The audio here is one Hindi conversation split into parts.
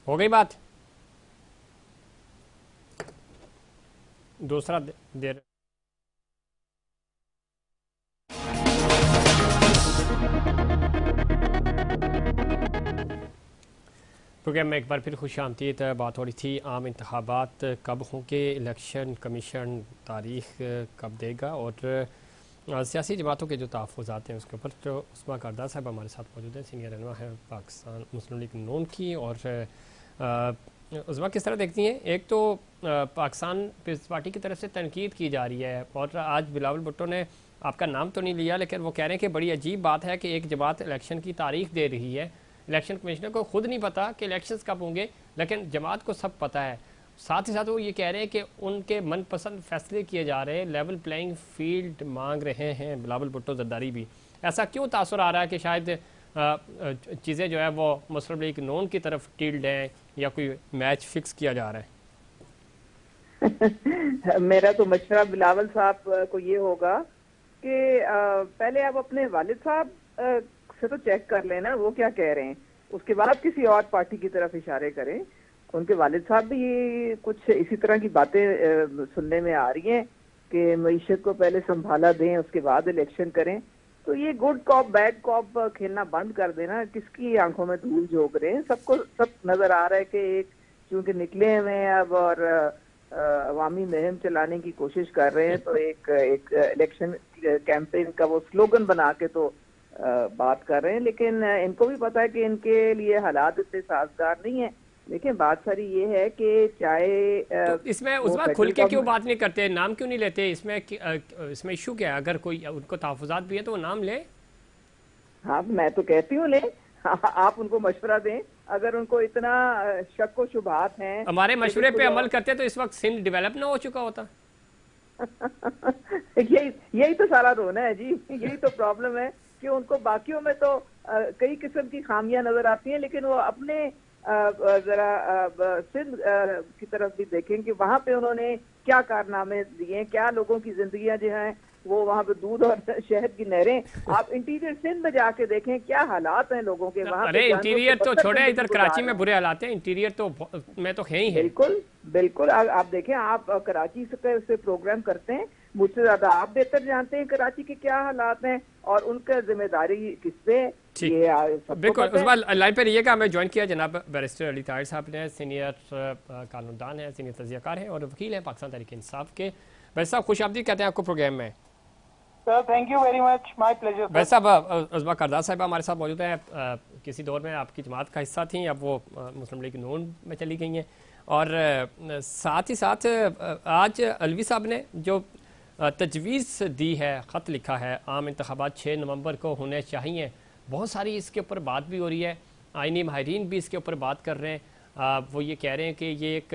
हो गई बात। दूसरा देर प्रोग्राम में एक बार फिर खुश आमदीद। बात हो रही थी आम इंतखाबात कब होंगे, इलेक्शन कमीशन तारीख कब देगा और सियासी जमातों के जो तहफ़्फ़ुज़ात हैं उसके ऊपर। तो उस्मा कारदार साहब हमारे साथ मौजूद हैं, सीनियर रहनुमा है पाकिस्तान मुस्लिम लीग नून की। और उस्मा किस तरह देखती हैं, एक तो पाकिस्तान पीपल्स पार्टी की तरफ से तनकीद की जा रही है और आज बिलावल भुट्टो ने आपका नाम तो नहीं लिया, लेकिन वो कह रहे हैं कि बड़ी अजीब बात है कि एक जमात इलेक्शन की तारीख दे रही है, इलेक्शन कमिश्नर को खुद नहीं पता कि इलेक्शंस कब होंगे, लेकिन जमात को सब पता है। साथ ही साथ वो ये कह रहे हैं कि उनके मनपसंद फैसले किए जा रहे हैं, लेवल प्लेइंग फील्ड मांग रहे हैं बिलावल भुट्टो जरदारी भी। ऐसा क्यों तासुर आ रहा है कि शायद चीज़ें जो है वो मुस्लिम लीग नून की तरफ टिल्ड हैं या कोई मैच फिक्स किया जा रहा है? मेरा तो मशवरा बिलावल साहब को ये होगा कि पहले आप अपने वालिद साहब से तो चेक कर लेना वो क्या कह रहे हैं, उसके बाद किसी और पार्टी की तरफ इशारे करें। उनके वालिद साहब भी ये कुछ इसी तरह की बातें सुनने में आ रही हैं कि मईशत को पहले संभाला दें उसके बाद इलेक्शन करें। तो ये गुड कॉप बैड कॉप खेलना बंद कर देना। किसकी आंखों में धूल झोंक रहे हैं? सबको सब नजर आ रहा है कि एक चूंकि निकले हुए हैं अब और अवामी मुहिम चलाने की कोशिश कर रहे हैं, तो एक इलेक्शन कैंपेन का वो स्लोगन बना के तो बात कर रहे हैं। लेकिन इनको भी पता है कि इनके लिए हालात इतने साजगार नहीं है। लेकिन बात सारी ये है कि चाहे तो इसमें उस बात खुल के क्यों बात नहीं करते, नाम क्यों नहीं लेते? इसमें इशू क्या है? अगर कोई उनको तहफ़्फ़ुज़ात भी है तो वो नाम ले। हाँ, मैं तो कहती हूँ ले। आप उनको मशवरा दें अगर उनको इतना शक व शुबहात हैं। हमारे मशवरे पे अमल करते तो इस वक्त सिंध डेवलप ना हो चुका होता। यही तो सारा रोना है जी, यही तो प्रॉब्लम है कि उनको बाकियों में तो कई किस्म की खामियां नजर आती हैं, लेकिन वो अपने जरा सिंध की तरफ भी देखें कि वहां पे उन्होंने क्या कारनामे दिए, क्या लोगों की जिंदगियां जो हैं वो वहां पे दूध और शहद की नहरें। आप इंटीरियर सिंध में जाके देखें क्या हालात हैं लोगों के वहां। अरे इंटीरियर तो छोड़े, इधर कराची में बुरे हालात हैं, इंटीरियर तो में तो है ही है। बिल्कुल बिल्कुल। आप देखें, आप कराची से प्रोग्राम करते हैं, मुझसे ज्यादा आप बेहतर जानते हैं कराची के क्या हालात हैं और उनका जिम्मेदारी किस पे। बिल्कुल उस बार लाइन पे रहिएगा। हमें ज्वाइन किया जनाब बैरिस्टर अली ताहिर साहब ने, सीनियर कानूनदान है, सीनियर तजियाकार हैं और वकील हैं पाकिस्तान तहरीक इंसाफ के। बैरिस्टर साहब खुश आमदीद कहते हैं आपको प्रोग्राम में। Sir thank you very much, my pleasure. Barrister साहब उस्मा कारदार साहब हमारे साथ मौजूद हैं, किसी दौर में आपकी जमात का हिस्सा थी, अब वो मुस्लिम लीग नून में चली गई हैं। और साथ ही साथ आज अलवी साहब ने जो तजवीज़ दी है, ख़त लिखा है, आम इंतखाबात 6 नवंबर को होने चाहिए। बहुत सारी इसके ऊपर बात भी हो रही है, आईनी माहिरीन भी इसके ऊपर बात कर रहे हैं। वो ये कह रहे हैं कि ये एक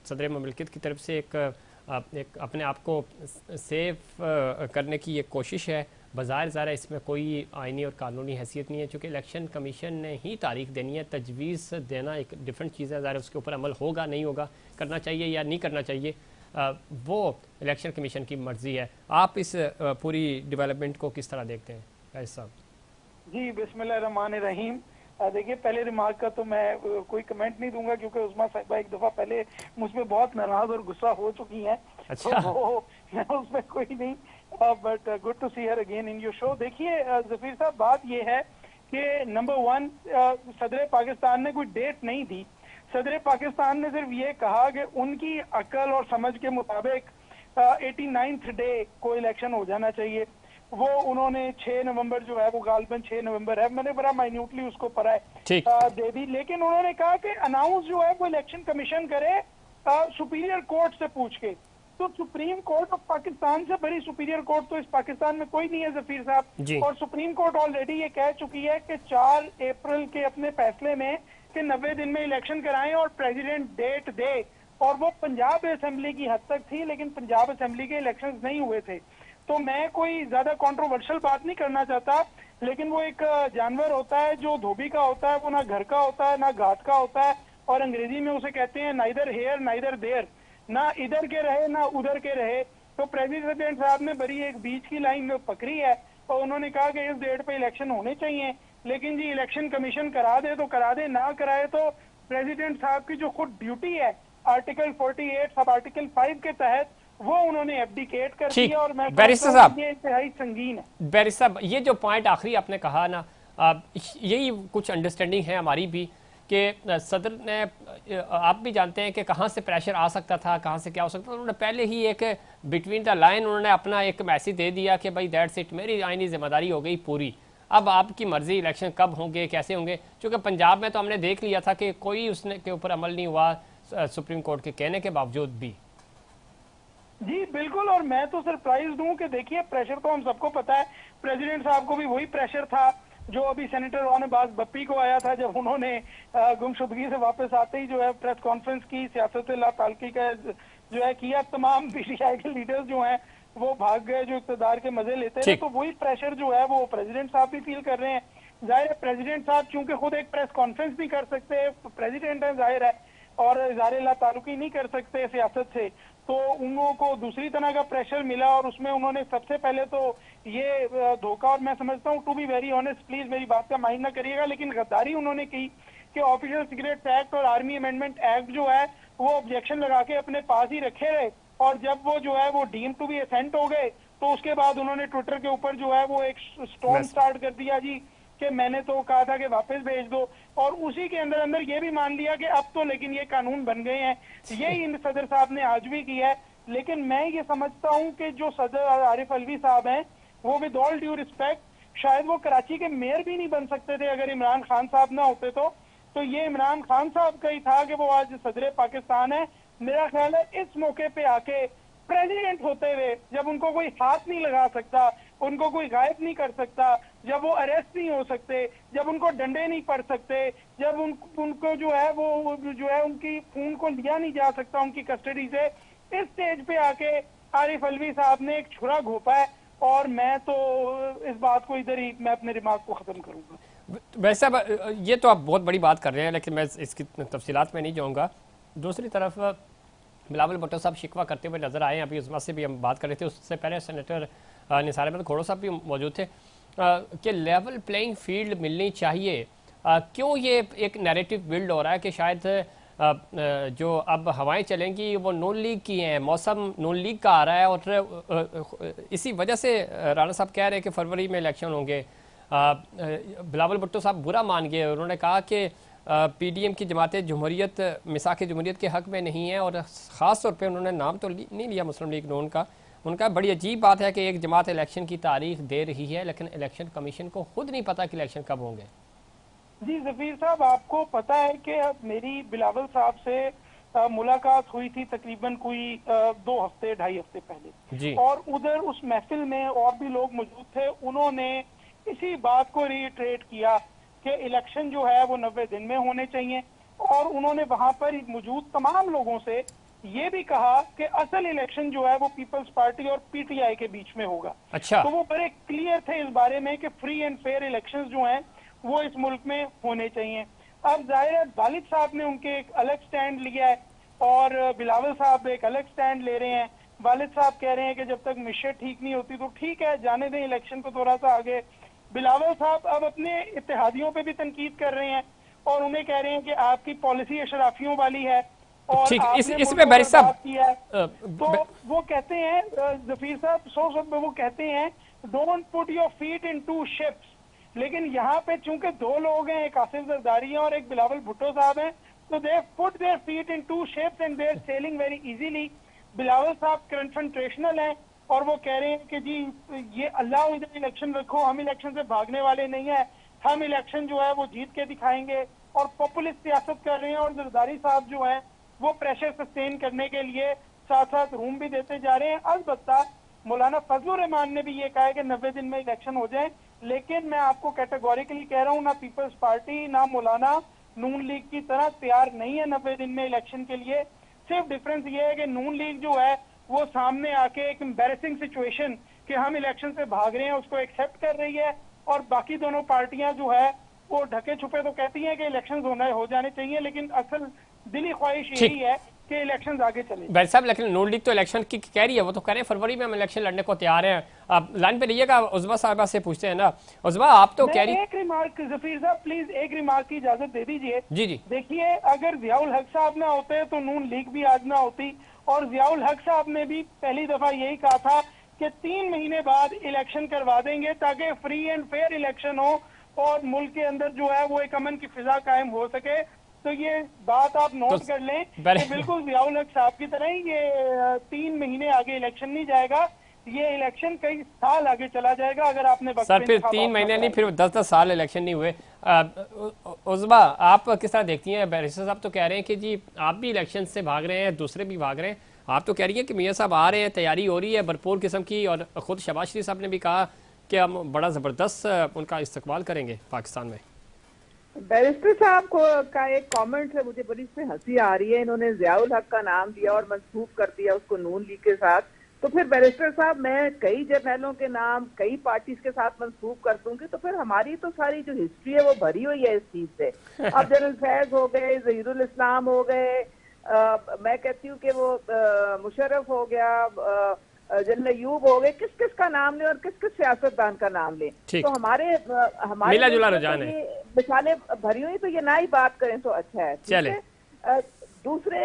सदर ममलिकत की तरफ से एक अपने आप को सेफ करने की एक कोशिश है। बज़ाहिर ज़ाहिर इसमें कोई आईनी और कानूनी हैसियत नहीं है, चूँकि इलेक्शन कमीशन ने ही तारीख देनी है। तजवीज़ देना एक डिफरेंट चीज़ है, ज़ाहिर उसके ऊपर अमल होगा नहीं होगा, करना चाहिए या नहीं करना चाहिए, वो इलेक्शन कमीशन की मर्ज़ी है। आप इस पूरी डेवलपमेंट को किस तरह देखते हैं फैज़ साहब? जी बिस्मिल्लाहिर्रहमानिर्रहीम। देखिए, पहले रिमार्क का तो मैं कोई कमेंट नहीं दूंगा क्योंकि उस्मा साहिबा एक दफा पहले मुझ पर बहुत नाराज और गुस्सा हो चुकी हैं। अच्छा। तो मैं उसमें कोई नहीं, but good to see her again in your show. देखिए जफीर साहब, बात ये है कि नंबर 1, सदर पाकिस्तान ने कोई डेट नहीं दी। सदर पाकिस्तान ने सिर्फ ये कहा कि उनकी अकल और समझ के मुताबिक 89th डे को इलेक्शन हो जाना चाहिए। वो उन्होंने 6 नवंबर जो है वो गालबन 6 नवंबर है, मैंने बड़ा माइन्यूटली उसको पढ़ा है, दे दी। लेकिन उन्होंने कहा कि अनाउंस जो है वो इलेक्शन कमीशन करे सुपीरियर कोर्ट से पूछ के। तो सुप्रीम कोर्ट ऑफ पाकिस्तान से बड़ी सुपीरियर कोर्ट तो इस पाकिस्तान में कोई नहीं है जफीर साहब। और सुप्रीम कोर्ट ऑलरेडी ये कह चुकी है कि 4 अप्रैल के अपने फैसले में कि 90 दिन में इलेक्शन कराएं और प्रेसिडेंट डेट दे। और वो पंजाब असेंबली की हद तक थी, लेकिन पंजाब असेंबली के इलेक्शन नहीं हुए थे। तो मैं कोई ज्यादा कंट्रोवर्शियल बात नहीं करना चाहता, लेकिन वो एक जानवर होता है जो धोबी का होता है, वो ना घर का होता है ना घाट का होता है, और अंग्रेजी में उसे कहते हैं नाइदर हेयर नाइदर देयर, ना इधर के रहे ना उधर के रहे। तो प्रेसिडेंट साहब ने बड़ी एक बीच की लाइन में पकड़ी है और उन्होंने कहा कि इस डेट पे इलेक्शन होने चाहिए। लेकिन जी इलेक्शन कमीशन करा दे तो करा दे, ना कराए तो प्रेसिडेंट साहब की जो खुद ड्यूटी है आर्टिकल 48 सब आर्टिकल 5 के तहत, वो उन्होंने एब्डिकेट कर दिया। और मैं बैरिस्टर साहब, ये इंतहाई संगीन है। बैरिस्टर साहब, ये जो पॉइंट आखिरी आपने कहा ना, यही कुछ अंडरस्टैंडिंग है हमारी भी कि सदर ने, आप भी जानते हैं कि कहाँ से प्रेशर आ सकता था, कहाँ से क्या हो सकता था। उन्होंने पहले ही एक बिटवीन द लाइन उन्होंने अपना एक मैसेज दे दिया कि भाई दैट्स इट, मेरी आईनी जिम्मेदारी हो गई पूरी, अब आपकी मर्जी, इलेक्शन कब होंगे, कैसे होंगे। क्योंकि पंजाब में तो हमने देख लिया था कि कोई उसने के ऊपर अमल नहीं हुआ सुप्रीम कोर्ट के कहने के बावजूद भी। जी बिल्कुल, और मैं तो सरप्राइज हूं कि देखिए प्रेशर तो हम सबको पता है, प्रेसिडेंट साहब को भी वही प्रेशर था जो अभी सेनेटर वानबाज बप्पी को आया था, जब उन्होंने गुमशुदगी से वापस आते ही जो है प्रेस कॉन्फ्रेंस की, सियासत ताल्लुकी का जो है किया, तमाम पीटीआई के लीडर्स जो हैं वो भाग गए जो इक़्तिदार के मजे लेते थे। तो वही प्रेशर जो है वो प्रेसिडेंट साहब भी फील कर रहे हैं। जाहिर है प्रेसिडेंट साहब चूंकि खुद एक प्रेस कॉन्फ्रेंस नहीं कर सकते, प्रेसिडेंट है जाहिर है, और इज़हार ताल्लुकी नहीं कर सकते सियासत से, तो उन लोगों को दूसरी तरह का प्रेशर मिला। और उसमें उन्होंने सबसे पहले तो ये धोखा, और मैं समझता हूँ to be very honest, please मेरी बात का माइंड ना करिएगा, लेकिन गद्दारी उन्होंने की कि ऑफिशियल सिगरेट्स एक्ट और आर्मी अमेंडमेंट एक्ट जो है वो ऑब्जेक्शन लगा के अपने पास ही रखे रहे, और जब वो जो है वो डीम टू बी असेंट हो गए तो उसके बाद उन्होंने ट्विटर के ऊपर जो है वो एक स्टॉर्म स्टार्ट कर दिया जी कि मैंने तो कहा था कि वापस भेज दो, और उसी के अंदर अंदर ये भी मान लिया कि अब तो लेकिन ये कानून बन गए हैं। यही इन सदर साहब ने आज भी किया है। लेकिन मैं ये समझता हूं कि जो सदर आरिफ अलवी साहब हैं वो विद ऑल ड्यू रिस्पेक्ट शायद वो कराची के मेयर भी नहीं बन सकते थे अगर इमरान खान साहब ना होते तो ये इमरान खान साहब का ही था कि वो आज सदर पाकिस्तान है। मेरा ख्याल है इस मौके पे आके प्रेसिडेंट होते हुए जब उनको कोई हाथ नहीं लगा सकता, उनको कोई गायब नहीं कर सकता, जब वो अरेस्ट नहीं हो सकते, जब उनको डंडे नहीं पड़ सकते, जब उनको जो है वो जो है उनकी खून को लिया नहीं जा सकता उनकी कस्टडी से, इस स्टेज पे आके आरिफ अलवी साहब ने एक छुरा घोपा है। और मैं तो इस बात को इधर ही मैं अपने रिमार्क को खत्म करूंगा। वैसे ये तो आप बहुत बड़ी बात कर रहे हैं, लेकिन मैं इसकी तफसीलात में नहीं जाऊंगा। दूसरी तरफ बिलावल भुट्टो साहब शिकवा करते हुए नजर आए, अभी उस से भी हम बात कर रहे थे, उससे पहले सेनेटर निसार अहमद खोड़ो साहब भी मौजूद थे कि लेवल प्लेइंग फील्ड मिलनी चाहिए। क्यों ये एक नैरेटिव बिल्ड हो रहा है कि शायद जो अब हवाएं चलेंगी वो नून लीग की हैं, मौसम नून लीग का आ रहा है, और इसी वजह से राणा साहब कह रहे हैं कि फरवरी में इलेक्शन होंगे। बिलावल भुट्टो साहब बुरा मान गए, उन्होंने कहा कि पीडीएम की जमात जमहूरियत मिसाक जमहूरियत के हक में नहीं है, और ख़ास तौर पे उन्होंने नाम तो नहीं लिया मुस्लिम लीग नून का। उनका बड़ी अजीब बात है कि एक जमात इलेक्शन की तारीख दे रही है लेकिन इलेक्शन कमीशन को खुद नहीं पता कि इलेक्शन कब होंगे। जी जफीर साहब, आपको पता है कि मेरी बिलावल साहब से मुलाकात हुई थी तकरीबन कोई 2 हफ्ते 2.5 हफ्ते पहले जी। और उधर उस महफिल में और भी लोग मौजूद थे, उन्होंने इसी बात को रिट्रेट किया कि इलेक्शन जो है वो 90 दिन में होने चाहिए, और उन्होंने वहां पर मौजूद तमाम लोगों से ये भी कहा कि असल इलेक्शन जो है वो पीपल्स पार्टी और पीटीआई के बीच में होगा। अच्छा। तो वो बड़े क्लियर थे इस बारे में कि फ्री एंड फेयर इलेक्शंस जो हैं वो इस मुल्क में होने चाहिए। अब जाहिर है वालिद साहब ने उनके एक अलग स्टैंड लिया है और बिलावल साहब एक अलग स्टैंड ले रहे हैं। वालिद साहब कह रहे हैं कि जब तक मिशत ठीक नहीं होती तो ठीक है, जाने दें इलेक्शन को थोड़ा सा आगे। बिलावल साहब अब अपने इत्तेहादियों पे भी तनकीद कर रहे हैं और उन्हें कह रहे हैं कि आपकी पॉलिसी अशराफियों वाली है और इसमें बैरिस्टर साहब किया है। तो वो कहते हैं जफीर साहब वो कहते हैं don't put your feet in 2 ships, लेकिन यहाँ पे चूंकि 2 लोग हैं, एक आसिफ जरदारी है और एक बिलावल भुट्टो साहब हैं, तो they put their feet in 2 ships and they are sailing very easily. Bilawal साहब कन्फ्रंटेशनल हैं और वो कह रहे हैं कि जी ये अल्लाह इधर इलेक्शन रखो, हम इलेक्शन से भागने वाले नहीं है, हम इलेक्शन जो है वो जीत के दिखाएंगे, और पॉपुलिस्ट सियासत कर रहे हैं। और जरदारी साहब जो है वो प्रेशर सस्टेन करने के लिए साथ साथ रूम भी देते जा रहे हैं। अलबत्ता मौलाना फजलुर रहमान ने भी ये कहा है कि 90 दिन में इलेक्शन हो जाए, लेकिन मैं आपको कैटेगोरिकली कह रहा हूँ ना पीपल्स पार्टी ना मौलाना नून लीग की तरह तैयार नहीं है 90 दिन में इलेक्शन के लिए। सिर्फ डिफरेंस ये है कि नून लीग जो है वो सामने आके एक एम्बैरेसिंग सिचुएशन कि हम इलेक्शन से भाग रहे हैं उसको एक्सेप्ट कर रही है, और बाकी दोनों पार्टियां जो है वो ढके छुपे तो कहती हैं कि इलेक्शन हो जाने चाहिए, लेकिन असल दिली ख्वाहिश यही है कि इलेक्शन आगे चले। बैर साहब, लेकिन नून लीग तो इलेक्शन की कह रही है, वो तो कह रहे हैं फरवरी में हम इलेक्शन लड़ने को तैयार हैं। आप लाइन पे रहिएगा, उजमा साहबा से पूछते हैं ना। उजमा, आप तो कह रही, एक रिमार्क जफीर साहब प्लीज, एक रिमार्क की इजाजत दे दीजिए। जी जी, देखिए, अगर जियाउल हक साहब ना होते तो नून लीग भी आज ना होती, और जियाउल हक साहब ने भी पहली दफा यही कहा था कि 3 महीने बाद इलेक्शन करवा देंगे ताकि फ्री एंड फेयर इलेक्शन हो और मुल्क के अंदर जो है वो एक अमन की फिजा कायम हो सके। तो ये बात आप नोट कर लें कि बिल्कुल जियाउल हक साहब की तरह ही ये 3 महीने आगे इलेक्शन नहीं जाएगा, ये इलेक्शन कई साल आगे चला जाएगा अगर आपने सर फिर 3 महीने नहीं, फिर 10-10 साल इलेक्शन नहीं हुए। उजमा, आप किस तरह देखती हैं? बैरिस्टर साहब तो कह रहे हैं कि जी आप भी इलेक्शन से भाग रहे हैं, दूसरे भी भाग रहे हैं, आप तो कह रही है कि मियाँ साहब आ रहे हैं, तैयारी हो रही है भरपूर किस्म की, और खुद शहबाज शरीफ साहब ने भी कहा कि हम बड़ा ज़बरदस्त उनका इस्तकबाल करेंगे पाकिस्तान में। बैरिस्टर साहब को का एक कमेंट है, मुझे बड़ी इसमें हंसी आ रही है। इन्होंने जियाउल हक का नाम दिया और मंसूब कर दिया उसको नून लीग के साथ। तो फिर बैरिस्टर साहब, मैं कई जर्नैलों के नाम कई पार्टीज के साथ मंसूब कर दूंगी, तो फिर हमारी तो सारी जो हिस्ट्री है वो भरी हुई है इस चीज से। अब जनरल फैज हो गए, जहीरुल इस्लाम हो गए, मैं कहती हूँ कि वो मुशर्रफ हो गया, जनरल अयूब हो गए, किस किस का नाम लें और किस किस सियासतदान का नाम लें। तो हमारे मिला जुला रुझान है, मिसालें भरी हुई, तो ये ना ही बात करें तो अच्छा है। चले दूसरे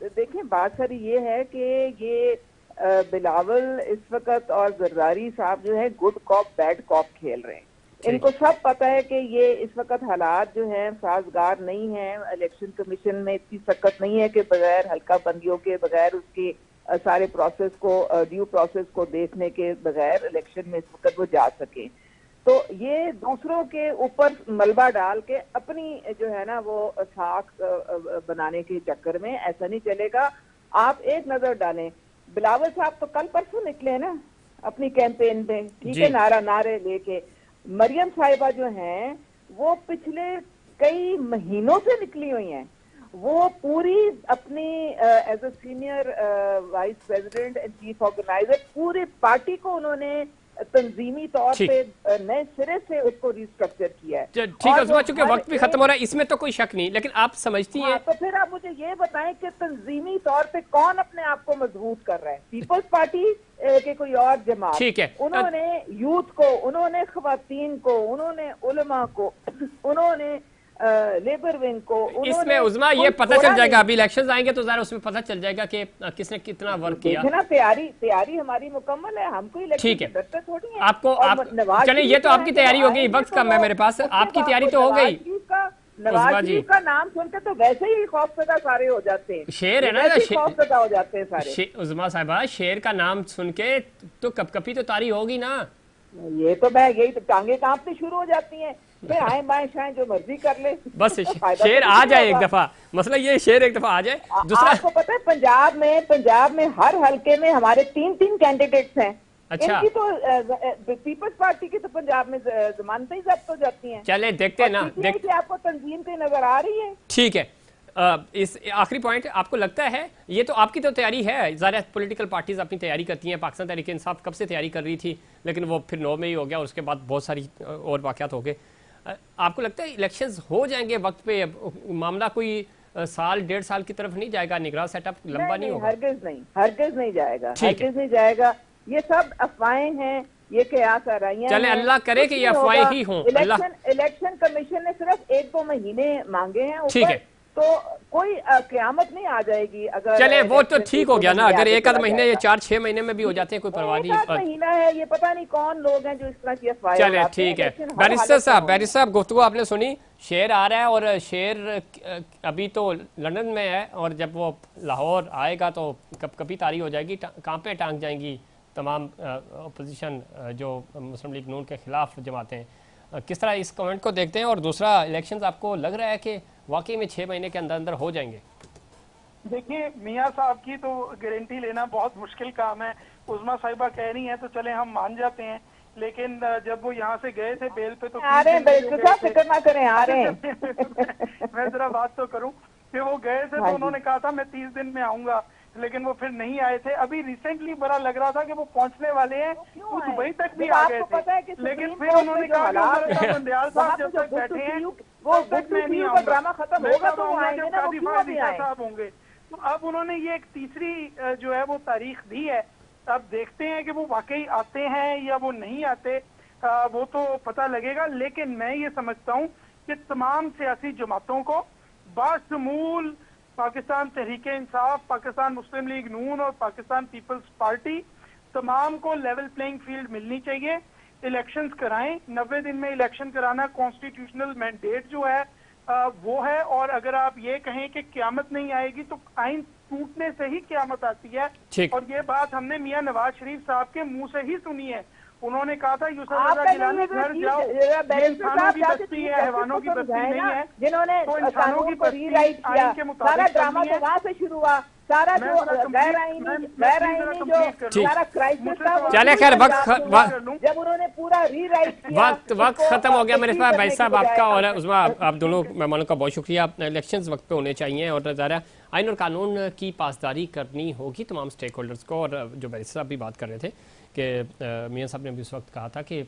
देखें, बात सारी ये है कि ये बिलावल इस वक्त और जरदारी साहब जो है गुड कॉप बैड कॉप खेल रहे हैं। इनको सब पता है कि ये इस वक्त हालात जो हैं साजगार नहीं है। इलेक्शन कमीशन में इतनी सख्त नहीं है कि बगैर हल्का बंदियों के, बगैर उसके सारे प्रोसेस को, ड्यू प्रोसेस को देखने के बगैर इलेक्शन में इस वक्त वो जा सके। तो ये दूसरों के ऊपर मलबा डाल के अपनी जो है ना वो साख बनाने के चक्कर में ऐसा नहीं चलेगा। आप एक नजर डालें, बिलावल साहब तो कल परसों निकले ना अपनी कैंपेन में, ठीक है, नारे लेके। मरियम साहिबा जो हैं वो पिछले कई महीनों से निकली हुई हैं। वो पूरी अपनी as a senior vice president and chief organiser पूरी पार्टी को उन्होंने तंजीमी तौर पे नए सिरे से उसको रिस्ट्रक्चर किया है। ठीक है उस्मा, चूंकि वक्त भी खत्म हो रहा है, इसमें तो कोई शक नहीं, लेकिन आप समझती हैं तो फिर आप मुझे ये बताएं कि तंजीमी तौर पे कौन अपने आप को मजबूत कर रहा है? पीपल्स पार्टी के कोई और जमात? ठीक है, उन्होंने यूथ को, उन्होंने खवातीन को, उन्होंने उलमा को, उन्होंने लेबर विंग को। इसमें उस्मा ये पता चल जाएगा, अभी इलेक्शंस आएंगे तो जरा उसमें पता चल जाएगा कि किसने कितना वर्क किया। ना तैयारी हमारी मुकम्मल है, हमको इलेक्शन की डर थोड़ी है। आपको चलिए, ये तो आपकी तैयारी हो गई, वक्त कम है मेरे पास, आपकी तैयारी तो हो गई। नवाज शरीफ का नाम सुनकर तो वैसे ही खौफजदा सारे हो जाते हैं, शेर है ना, खौफजदा हो जाते हैं सारे। उस्मा साहिबा, शेर का नाम सुन के तो कपकपी तो तारी होगी ना। ये तो मैं यही तो टांगे कांपनी शुरू हो जाती हैं, फिर आए बाएं शाएं जो मर्जी कर ले, बस शेर आ जाए एक दफा, मसला ये शेर एक दफा आ जाए। दूसरा, आपको पता है पंजाब में हर हल्के में हमारे 3-3 कैंडिडेट्स हैं। अच्छा, इनकी तो पीपल्स पार्टी की तो पंजाब में जमानतें ही जब्त हो जाती हैं। चले देखते हैं ना, देखते आपको तंजीम पे नजर आ रही है। ठीक है, इस आखिरी पॉइंट, आपको लगता है, ये तो आपकी तो तैयारी है, ज़्यादा पॉलिटिकल पार्टीज अपनी तैयारी करती हैं, पाकिस्तान तहरीक इंसाफ कब से तैयारी कर रही थी, लेकिन वो फिर 9 में ही हो गया और उसके बाद बहुत सारी और वाक़यात हो गए। आपको लगता है इलेक्शंस हो जाएंगे वक्त पे? मामला कोई साल 1.5 साल की तरफ नहीं जाएगा? निगरान सेटअप लंबा नहीं होगा? हरगिज़ नहीं जाएगा, हरगिज़ नहीं जाएगा। ये सब अफवाहें हैं, ये कयास आ रही हैं। चले अल्लाह करे कि ये अफवाहें ही हों। इलेक्शन कमीशन ने सिर्फ 1-2 महीने मांगे हैं, ठीक है, तो कोई क़यामत नहीं आ जाएगी अगर। चले वो तो ठीक हो गया ना, अगर 1-आध महीने या 4-6 महीने में भी हो जाते हैं, कोई परवाह नहीं। 1 महीना है, ये पता नहीं कौन लोग हैं जो इस तरह की अफवाहें। चले ठीक है, बैरिस्टर साहब गुफ्तगू आपने सुनी, शेर आ रहा है और शेर अभी तो लंदन में है, और जब वो लाहौर आएगा तो कभी तारी हो जाएगी, कांपे टांग जाएंगी तमाम अपोजिशन जो मुस्लिम लीग नून के खिलाफ जमातें। किस तरह इस कमेंट को देखते हैं? और दूसरा, इलेक्शंस आपको लग रहा है कि वाकई में 6 महीने के अंदर अंदर हो जाएंगे? देखिए, मियाँ साहब की तो गारंटी लेना बहुत मुश्किल काम है। उस्मा साहिबा कह रही हैं तो चले हम मान जाते हैं, लेकिन जब वो यहाँ से गए थे बेल पे तो आ रहे हैं, फिक्र ना करें, आ रहे हैं। मैं जरा बात तो करूं कि वो गए थे तो उन्होंने कहा था मैं 30 दिन में आऊंगा, लेकिन वो फिर नहीं आए थे। अभी रिसेंटली बड़ा लग रहा था कि वो पहुंचने वाले हैं, वो दुबई तक भी आ गए थे, लेकिन फिर उन्होंने कहा कि बंदयाल साहब जब तक बैठे हैं वो तक मैं नहीं आऊंगा, ड्रामा खत्म होगा तो आएंगे ना, वो क्यों नहीं आए साहब होंगे। तो अब उन्होंने ये एक तीसरी जो है वो तारीख दी है। अब देखते हैं कि वो वाकई आते हैं या वो नहीं आते, वो तो पता लगेगा। लेकिन मैं ये समझता हूँ कि तमाम सियासी जमातों को बाशमूल पाकिस्तान तहरीक इंसाफ, पाकिस्तान मुस्लिम लीग नून और पाकिस्तान पीपल्स पार्टी, तमाम को लेवल प्लेइंग फील्ड मिलनी चाहिए। इलेक्शंस कराएं, 90 दिन में इलेक्शन कराना कॉन्स्टिट्यूशनल मैंडेट जो है वो है। और अगर आप ये कहें कि क़यामत नहीं आएगी तो आइन टूटने से ही क़यामत आती है। और ये बात हमने मियां नवाज शरीफ साहब के मुंह से ही सुनी है। उन्होंने कहा था यूसुफ रजा गिलानी घर जाओ, ये इंसानों की बस्ती है, हैवानों की बस्ती नहीं है। जिन्होंने तो इंसानों की बस्ती आइन के मुताबिक सारा ड्रामा तो वहां से शुरू हुआ, सारा जो गैर आईनी जो सारा क्राइसिस था। चले खैर जब उन्होंने पूरा रीराइट किया, वक्त खत्म हो गया मेरे पास भाई साहब आपका और उसमें आप दोनों मेहमानों का बहुत शुक्रिया। इलेक्शंस वक्त पे होने चाहिए और ज़रा आइन और कानून की पासदारी करनी होगी तमाम स्टेक होल्डर्स को। और जो बैरिस्टर साहब भी बात कर रहे थे कि मियां साहब ने भी उस वक्त कहा था कि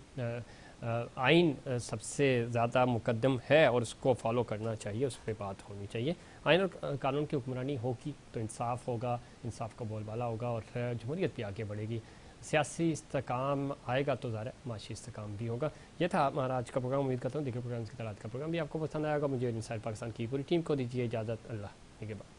आइन सबसे ज़्यादा मुकद्दम है और उसको फॉलो करना चाहिए, उस पर बात होनी चाहिए। आइन और कानून की हुक्मरानी होगी तो इंसाफ होगा, इंसाफ का बोलबाला होगा और जमहूरियत भी आगे बढ़ेगी। सियासी इस्तेकाम आएगा तो ज़रा माशी इस्तेकाम भी होगा। यह था हमारा आज का प्रोग्राम। उम्मीद करता हूँ देखिए प्रोग्राम की तरह आज का प्रोग्राम भी आपको पसंद आएगा। मुझे इनसाइड पाकिस्तान की पूरी टीम को दीजिए इजाज़त। अल्लाह के बाद।